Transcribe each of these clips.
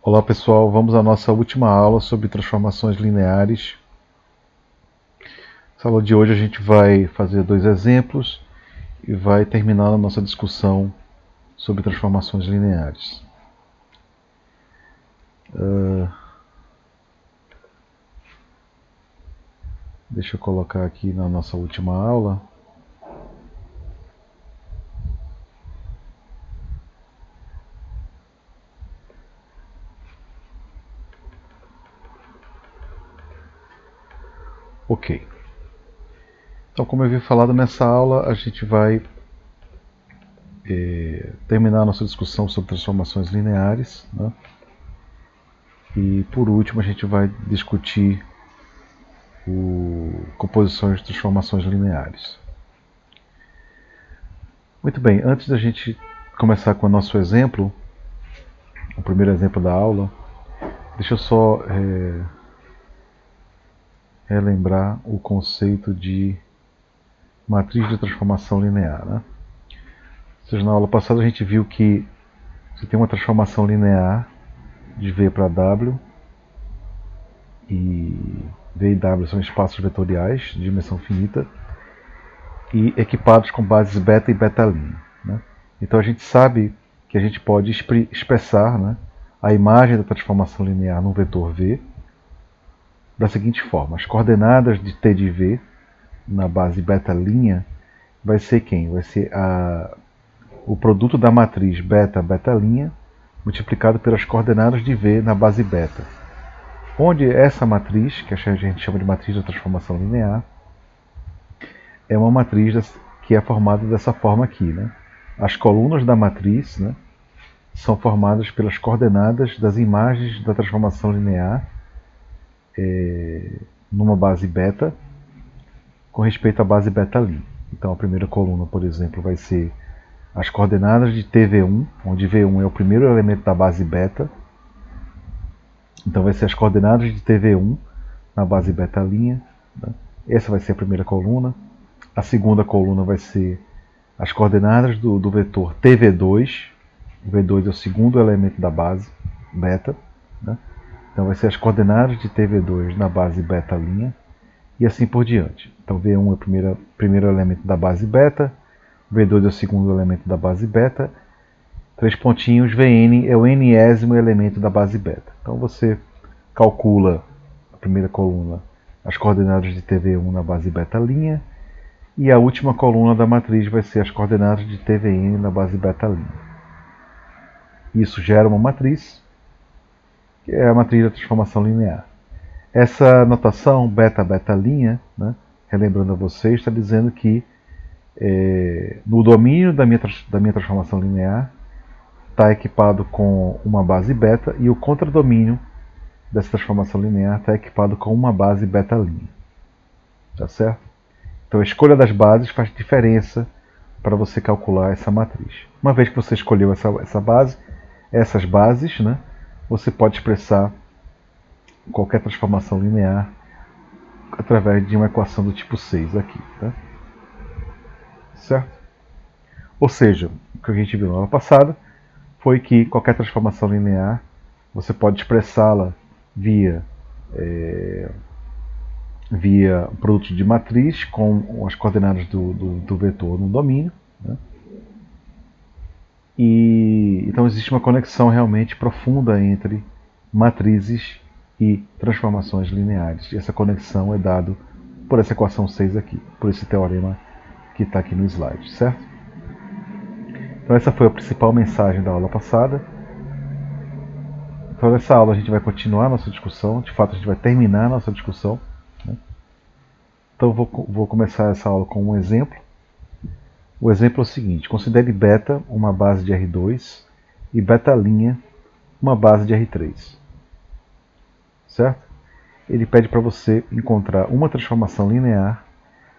Olá pessoal, vamos à nossa última aula sobre transformações lineares. Nessa aula de hoje a gente vai fazer dois exemplos e vai terminar a nossa discussão sobre transformações lineares. Deixa eu colocar aqui na nossa última aula. Ok. Então, como eu havia falado nessa aula, a gente vai terminar a nossa discussão sobre transformações lineares, né? E por último a gente vai discutir composições de transformações lineares. Muito bem, antes da gente começar com o nosso exemplo, o primeiro exemplo da aula, deixa eu só relembrar o conceito de matriz de transformação linear, né? Ou seja, na aula passada a gente viu que você tem uma transformação linear de V para W, e V e W são espaços vetoriais de dimensão finita e equipados com bases beta e beta', né? Então a gente sabe que a gente pode expressar, né, a imagem da transformação linear num vetor V da seguinte forma: as coordenadas de t de V na base beta' vai ser quem? Vai ser o produto da matriz beta beta' multiplicado pelas coordenadas de V na base beta, onde essa matriz, que a gente chama de matriz da transformação linear, é uma matriz que é formada dessa forma aqui, né? As colunas da matriz, né, são formadas pelas coordenadas das imagens da transformação linear numa base beta com respeito à base beta'. Então a primeira coluna, por exemplo, vai ser as coordenadas de TV1, onde V1 é o primeiro elemento da base beta. Então vai ser as coordenadas de TV1 na base beta'. Né? Essa vai ser a primeira coluna. A segunda coluna vai ser as coordenadas do vetor TV2. O V2 é o segundo elemento da base beta. Né? Então vai ser as coordenadas de TV2 na base beta'. E assim por diante. Então V1 é o primeiro elemento da base beta, V2 é o segundo elemento da base beta, três pontinhos, Vn é o nésimo elemento da base beta. Então você calcula a primeira coluna, as coordenadas de TV1 na base beta', e a última coluna da matriz vai ser as coordenadas de Tvn na base beta'. Isso gera uma matriz, que é a matriz da transformação linear. Essa notação beta beta', né, relembrando a vocês, está dizendo que no domínio da minha transformação linear está equipado com uma base beta e o contradomínio dessa transformação linear está equipado com uma base beta'. Tá certo? Então a escolha das bases faz diferença para você calcular essa matriz. Uma vez que você escolheu essas bases, né, você pode expressar qualquer transformação linear através de uma equação do tipo 6 aqui. Tá? Certo? Ou seja, o que a gente viu na aula passada foi que qualquer transformação linear você pode expressá-la via produto de matriz com as coordenadas do vetor no domínio. Né? E então existe uma conexão realmente profunda entre matrizes e transformações lineares. E essa conexão é dada por essa equação 6 aqui, por esse teorema que está aqui no slide, certo? Então essa foi a principal mensagem da aula passada. Então nessa aula a gente vai continuar a nossa discussão, de fato a gente vai terminar a nossa discussão. Né? Então vou começar essa aula com um exemplo. O exemplo é o seguinte: considere beta uma base de R2 e beta' uma base de R3. Certo? Ele pede para você encontrar uma transformação linear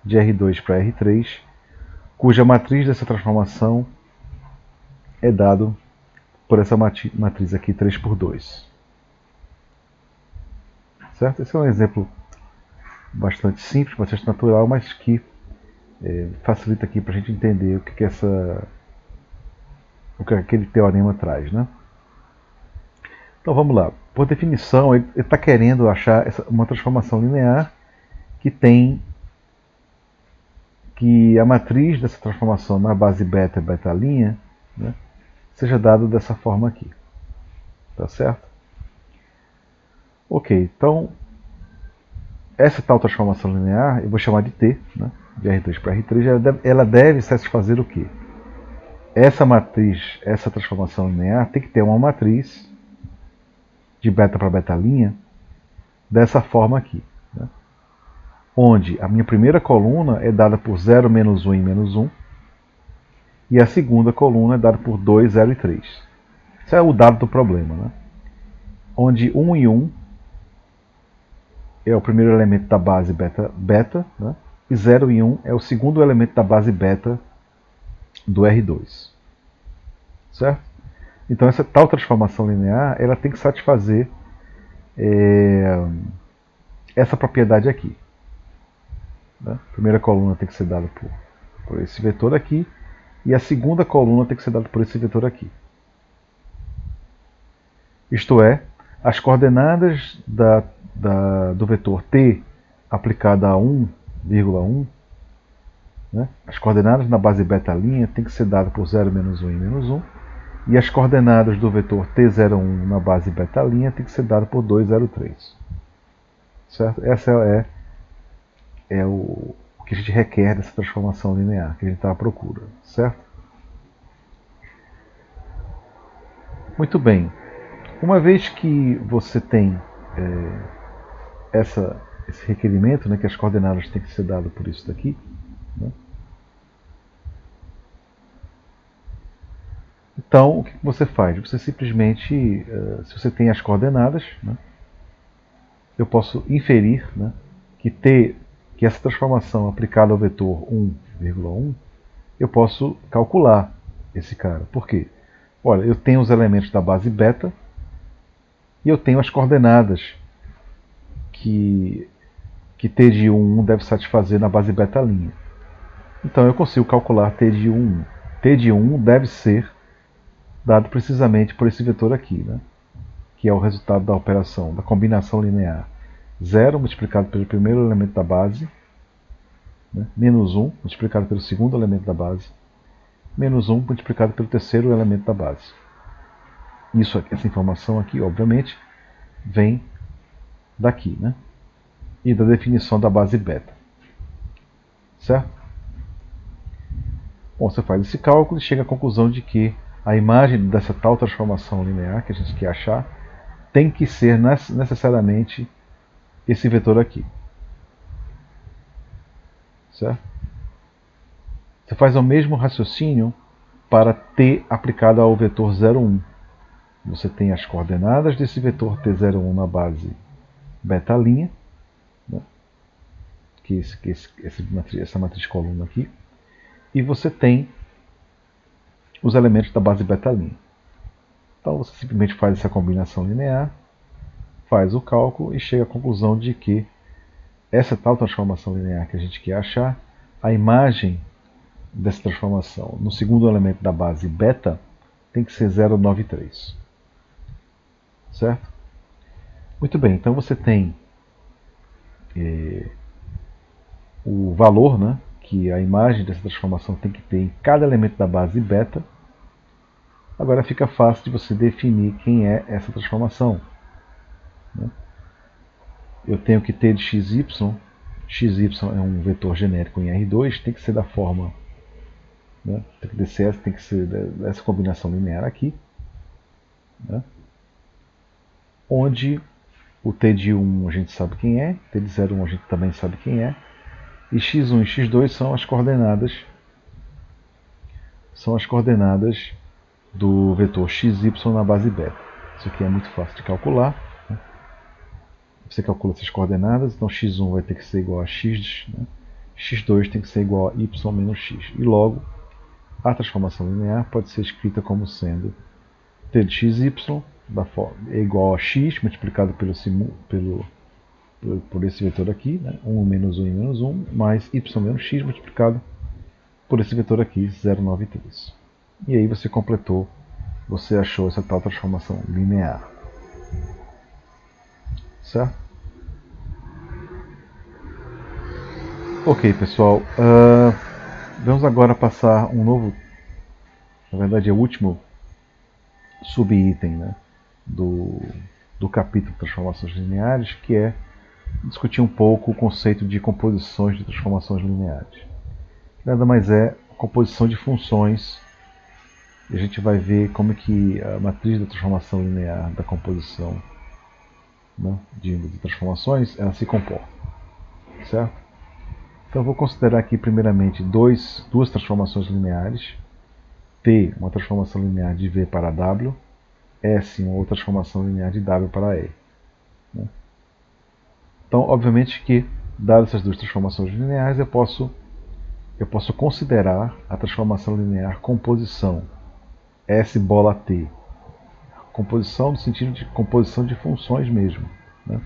de R2 para R3, cuja matriz dessa transformação é dado por essa matriz aqui 3 por 2. Certo? Esse é um exemplo bastante simples, bastante natural, mas que facilita aqui para a gente entender o que aquele teorema traz. Né? Então vamos lá. Por definição, ele está querendo achar uma transformação linear que a matriz dessa transformação na base beta e beta', né, seja dada dessa forma aqui. Tá certo? Ok, então essa tal transformação linear eu vou chamar de T, né, de R2 para R3, ela deve satisfazer o quê? Essa matriz, essa transformação linear tem que ter uma matriz de beta para beta' dessa forma aqui, né, onde a minha primeira coluna é dada por 0, menos 1 e menos 1, e a segunda coluna é dada por 2, 0 e 3. Isso é o dado do problema, né? Onde 1 e 1 é o primeiro elemento da base beta, né? E 0 e 1 é o segundo elemento da base beta do R2. Certo? Então essa tal transformação linear ela tem que satisfazer essa propriedade aqui. Né? A primeira coluna tem que ser dada por esse vetor aqui, e a segunda coluna tem que ser dada por esse vetor aqui. Isto é, as coordenadas do vetor t aplicada a 1,1, né, as coordenadas na base beta' tem que ser dadas por 0, menos 1 e menos 1, e as coordenadas do vetor t01 na base beta' tem que ser dadas por 2, 0, 3. Certo? Essa é o que a gente requer dessa transformação linear que a gente está à procura. Certo? Muito bem. Uma vez que você tem esse requerimento, né, que as coordenadas têm que ser dadas por isso daqui, né, então o que você faz? Você simplesmente, se você tem as coordenadas, né, eu posso inferir, né, que essa transformação aplicada ao vetor 1,1, eu posso calcular esse cara. Por quê? Olha, eu tenho os elementos da base beta e eu tenho as coordenadas que t de 1 deve satisfazer na base beta'. Então eu consigo calcular t de 1. T de 1 deve ser dado precisamente por esse vetor aqui, né? Que é o resultado da operação, da combinação linear. 0 multiplicado pelo primeiro elemento da base, né? Menos 1 multiplicado pelo segundo elemento da base, menos 1 multiplicado pelo terceiro elemento da base. Essa informação aqui, obviamente, vem daqui, né? E da definição da base beta. Certo? Bom, você faz esse cálculo e chega à conclusão de que a imagem dessa tal transformação linear que a gente quer achar tem que ser necessariamente esse vetor aqui. Certo? Você faz o mesmo raciocínio para t aplicado ao vetor 0,1. Você tem as coordenadas desse vetor t01 na base beta', né? Essa matriz coluna aqui, e você tem os elementos da base beta'. Então você simplesmente faz essa combinação linear, faz o cálculo e chega à conclusão de que essa tal transformação linear que a gente quer achar, a imagem dessa transformação no segundo elemento da base beta tem que ser 0,93. Certo? Muito bem, então você tem o valor, né, que a imagem dessa transformação tem que ter em cada elemento da base beta. Agora fica fácil de você definir quem é essa transformação. Né? Eu tenho que ter de xy, xy é um vetor genérico em R2, tem que ser da forma, né, DCS tem que ser dessa combinação linear aqui, né, onde o t de 1 a gente sabe quem é, t de 0,1 a gente também sabe quem é, e x1 e x2 são as coordenadas do vetor xy na base beta. Isso aqui é muito fácil de calcular. Né? Você calcula essas coordenadas, então x1 vai ter que ser igual a x, né? x2 tem que ser igual a y menos x. E logo, a transformação linear pode ser escrita como sendo t de xy é igual a x multiplicado por esse vetor aqui, né? 1 menos 1 e menos 1, mais y menos x multiplicado por esse vetor aqui, 0,93. E aí você completou, você achou essa tal transformação linear. certo? Ok, pessoal, vamos agora passar um novo, na verdade é o último subitem, né, do capítulo de transformações lineares, que é discutir um pouco o conceito de composições de transformações lineares. Nada mais é a composição de funções, e a gente vai ver como é que a matriz da transformação linear da composição, né, de transformações, ela se comporta, certo? Então eu vou considerar aqui primeiramente duas transformações lineares, T, uma transformação linear de V para W, S, uma outra transformação linear de W para E. Né? Então, obviamente que, dadas essas duas transformações lineares, eu posso considerar a transformação linear composição S bola T. Composição no sentido de composição de funções mesmo. Né?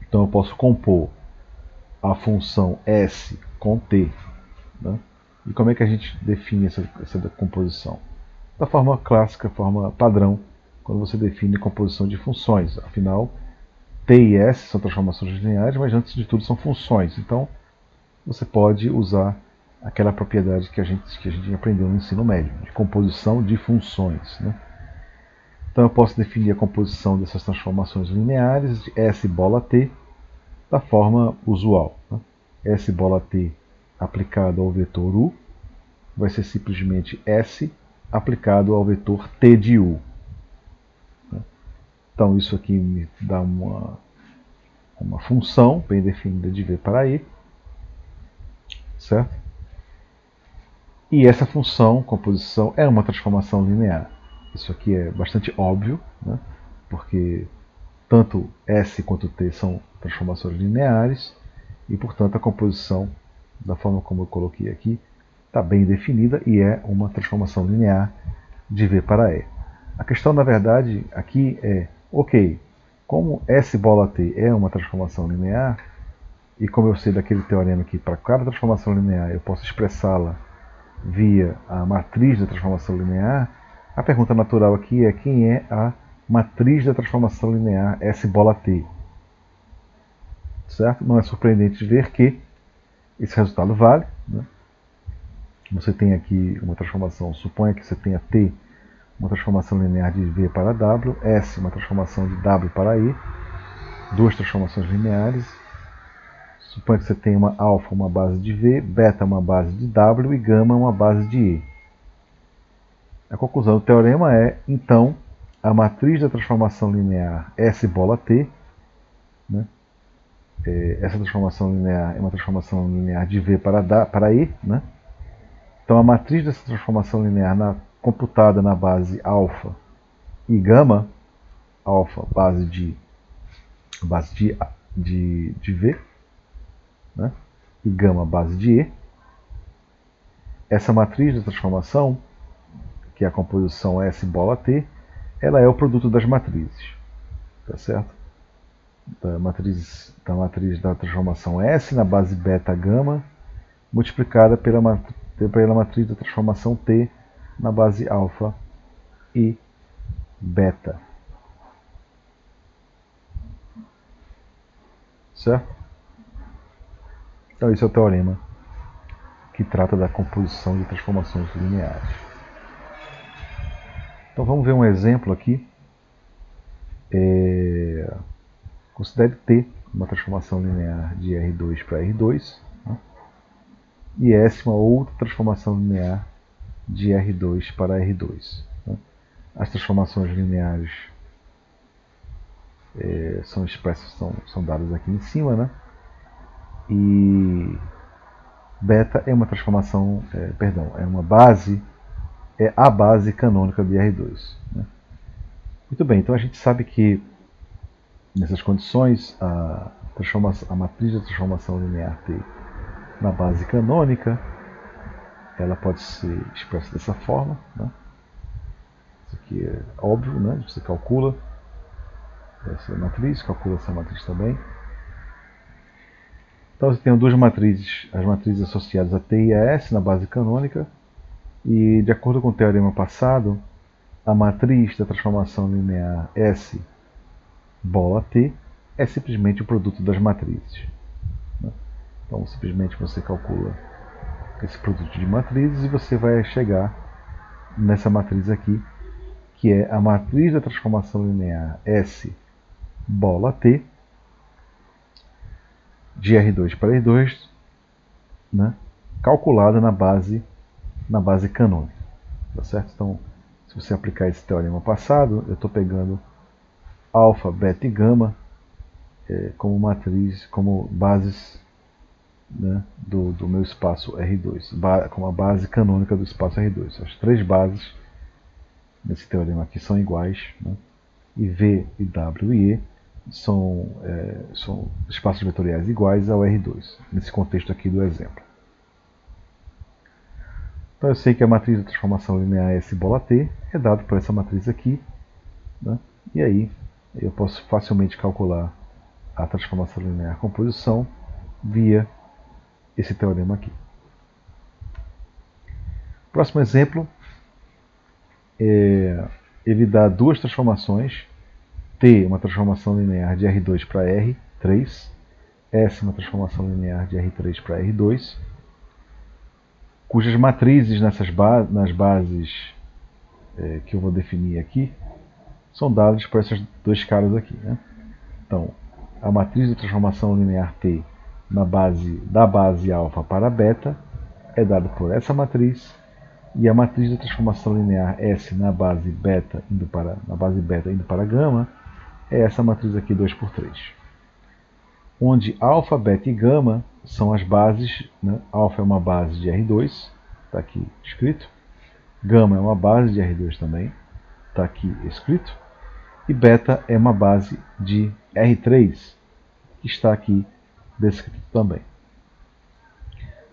Então eu posso compor a função S com T. Né? E como é que a gente define essa composição? Da forma clássica, forma padrão, quando você define composição de funções. Afinal, T e S são transformações lineares, mas antes de tudo são funções. Então, você pode usar aquela propriedade que a gente aprendeu no ensino médio, de composição de funções. Né? Então, eu posso definir a composição dessas transformações lineares de S bola T da forma usual. Né? S bola T aplicado ao vetor U vai ser simplesmente S aplicado ao vetor T de U. Então isso aqui me dá uma função bem definida de V para I, certo? E essa função, composição, é uma transformação linear. Isso aqui é bastante óbvio, né? Porque tanto S quanto T são transformações lineares, e portanto a composição, da forma como eu coloquei aqui, está bem definida e é uma transformação linear de V para E. A questão, na verdade, aqui é, ok, como S bola T é uma transformação linear, e como eu sei daquele teorema que para cada transformação linear eu posso expressá-la via a matriz da transformação linear, a pergunta natural aqui é quem é a matriz da transformação linear S bola T. Certo? Não é surpreendente ver que esse resultado vale. Né? Você tem aqui uma transformação, suponha que você tenha T, uma transformação linear de V para W, S, uma transformação de W para I, duas transformações lineares. Suponha que você tenha uma alfa, uma base de V, beta, uma base de W e gama, uma base de E. A conclusão do teorema é, então, a matriz da transformação linear S bola T, né? Essa transformação linear é uma transformação linear de V para I. Né? Então a matriz dessa transformação linear computada na base alfa e gama, alfa base de V, né? E gama base de E. Essa matriz da transformação, que é a composição S bola T, ela é o produto das matrizes. Tá certo? Da matriz da transformação S na base beta gama, multiplicada pela matriz da transformação T na base alfa e beta. Certo? Então esse é o teorema que trata da composição de transformações lineares. Então vamos ver um exemplo aqui. Considere T uma transformação linear de R2 para R2, né? E S uma outra transformação linear de R2 para R2. Né? As transformações lineares são expressas, são dadas aqui em cima, né? E beta é uma transformação, é uma base, é a base canônica de R2. Né? Muito bem, então a gente sabe que nessas condições a matriz da transformação linear T na base canônica ela pode ser expressa dessa forma. Né? Isso aqui é óbvio, né? Você calcula essa matriz, calcula essa matriz também. Então você tem duas matrizes, as matrizes associadas a T e a S na base canônica, e de acordo com o teorema passado, a matriz da transformação linear S bola T é simplesmente o produto das matrizes. Né? Então, simplesmente você calcula esse produto de matrizes e você vai chegar nessa matriz aqui, que é a matriz da transformação linear S bola T, de R2 para R2, né? Calculada na base canônica. Tá certo? Então, se você aplicar esse teorema passado, eu estou pegando alfa, beta e gama como matriz, como bases, né, do meu espaço R2, como a base canônica do espaço R2. As três bases nesse teorema aqui são iguais, né, e V, e W e E são espaços vetoriais iguais ao R2, nesse contexto aqui do exemplo. Então eu sei que a matriz da transformação linear S bola T é dada por essa matriz aqui, né, e aí eu posso facilmente calcular a transformação linear composição via esse teorema aqui. Próximo exemplo, ele dá duas transformações, T uma transformação linear de R2 para R3, S uma transformação linear de R3 para R2, cujas matrizes nas bases que eu vou definir aqui são dadas por esses dois caras aqui. Né? Então, a matriz de transformação linear T da base alfa para beta é dada por essa matriz, e a matriz da transformação linear S na base beta indo para gama é essa matriz aqui 2×3. Onde alfa, beta e gama são as bases, né? Alfa é uma base de R2, está aqui escrito. Gama é uma base de R2 também, está aqui escrito. E beta é uma base de R3, que está aqui descrito também.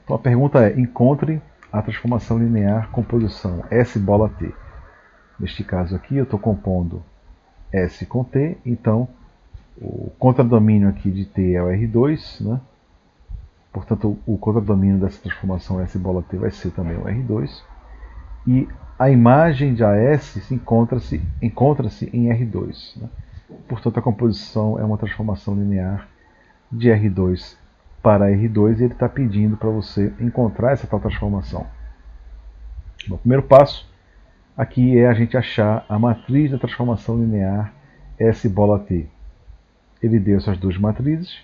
Então a pergunta é: encontre a transformação linear composição S bola T. Neste caso aqui eu estou compondo S com T, então o contradomínio aqui de T é o R2, né? Portanto o contradomínio dessa transformação S bola T vai ser também o R2. E a imagem de AS encontra-se em R2. Né? Portanto a composição é uma transformação linear de R2 para R2 e ele está pedindo para você encontrar essa tal transformação. O primeiro passo aqui é a gente achar a matriz da transformação linear S bola T. Ele deu essas duas matrizes,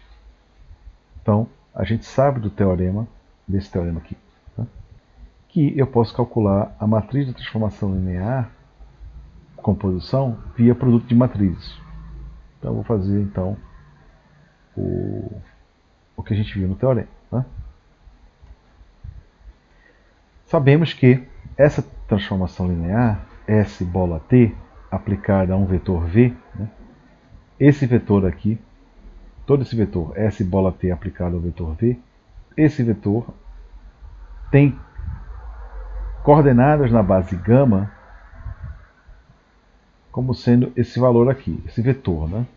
então a gente sabe do teorema, desse teorema aqui, tá? Que eu posso calcular a matriz da transformação linear composição via produto de matrizes. Então eu vou fazer então o que a gente viu no teorema. Tá? Sabemos que essa transformação linear S bola T aplicada a um vetor V, né? Esse vetor aqui, todo esse vetor S bola T aplicado ao vetor V, esse vetor tem coordenadas na base gama como sendo esse valor aqui, esse vetor, né?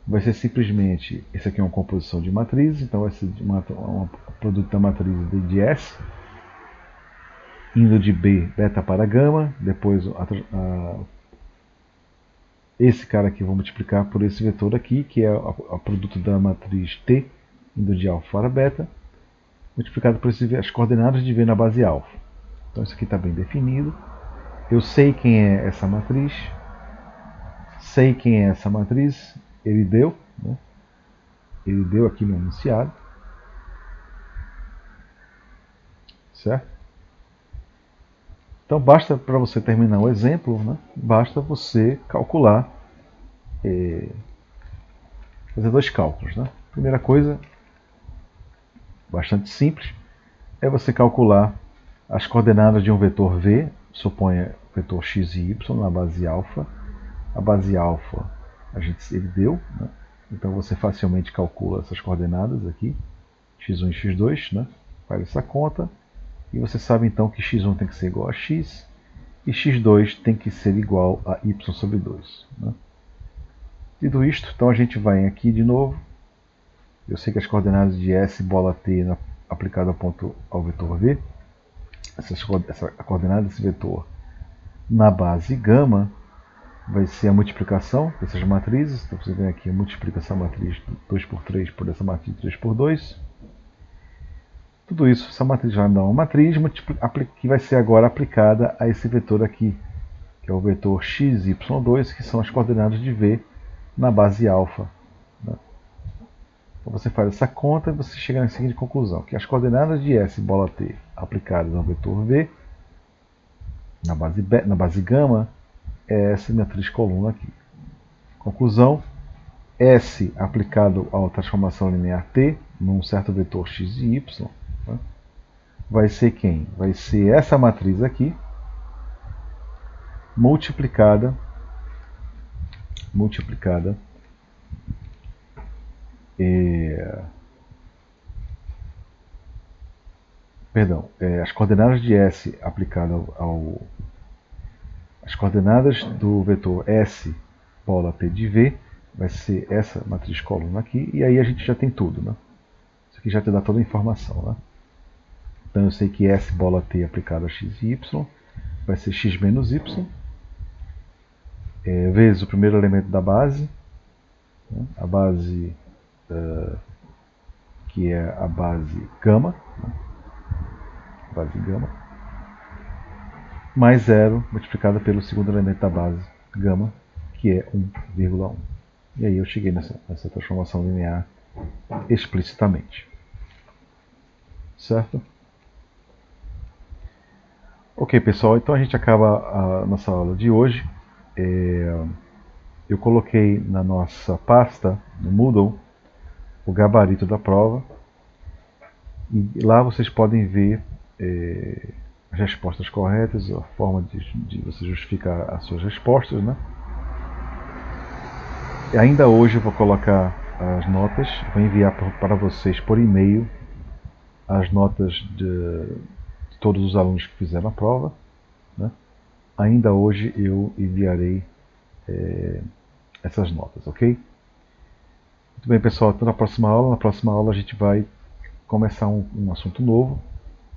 Vai ser simplesmente, esse aqui é uma composição de matrizes, então vai ser um produto da matriz de S, indo de B, beta para gama, depois esse cara aqui eu vou multiplicar por esse vetor aqui, que é o produto da matriz T, indo de alfa para beta, multiplicado por as coordenadas de V na base alfa. Então isso aqui está bem definido. Eu sei quem é essa matriz, ele deu, né? Ele deu aqui no enunciado, certo? Então basta, para você terminar o exemplo, né? Basta você calcular, fazer dois cálculos, né? Primeira coisa, bastante simples, é você calcular as coordenadas de um vetor V, suponha vetor x e y na base alfa. A base alfa ele deu, né? Então você facilmente calcula essas coordenadas aqui, x1 e x2, né? Faz essa conta, e você sabe então que x1 tem que ser igual a x, e x2 tem que ser igual a y sobre 2. Né? Dito isto, então a gente vai aqui de novo. Eu sei que as coordenadas de S bola T aplicada ao vetor V, a coordenada desse vetor na base gama vai ser a multiplicação dessas matrizes. Então você vem aqui, multiplica essa matriz 2 por 3 por essa matriz 3 por 2. Tudo isso, essa matriz vai dar uma matriz que vai ser agora aplicada a esse vetor aqui, que é o vetor x, y, 2, que são as coordenadas de V na base alfa. Né? Então você faz essa conta e você chega na seguinte conclusão, que as coordenadas de S bola T aplicadas ao vetor V na base gama é essa matriz coluna aqui. Conclusão, S aplicado à transformação linear T num certo vetor x e y, né? Vai ser quem? Vai ser essa matriz aqui multiplicada as coordenadas de S aplicada as coordenadas do vetor S bola T de V vai ser essa matriz coluna aqui, e aí a gente já tem tudo, né? Isso aqui já te dá toda a informação, né? Então eu sei que S bola T aplicado a x e y vai ser x menos y, vezes o primeiro elemento da base, né? A base que é a base gama, né? Base gama, mais 0 multiplicado pelo segundo elemento da base gama, que é 1,1. E aí eu cheguei nessa transformação linear explicitamente. Certo? Ok, pessoal, então a gente acaba a nossa aula de hoje. Eu coloquei na nossa pasta, no Moodle, o gabarito da prova. E lá vocês podem ver as respostas corretas, a forma de você justificar as suas respostas, né? E ainda hoje eu vou colocar as notas, vou enviar para vocês por e-mail as notas de todos os alunos que fizeram a prova, né? Ainda hoje eu enviarei essas notas, ok? Muito bem, pessoal, então na próxima aula a gente vai começar um assunto novo,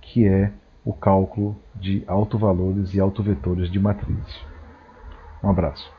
que é o cálculo de autovalores e autovetores de matrizes. Um abraço.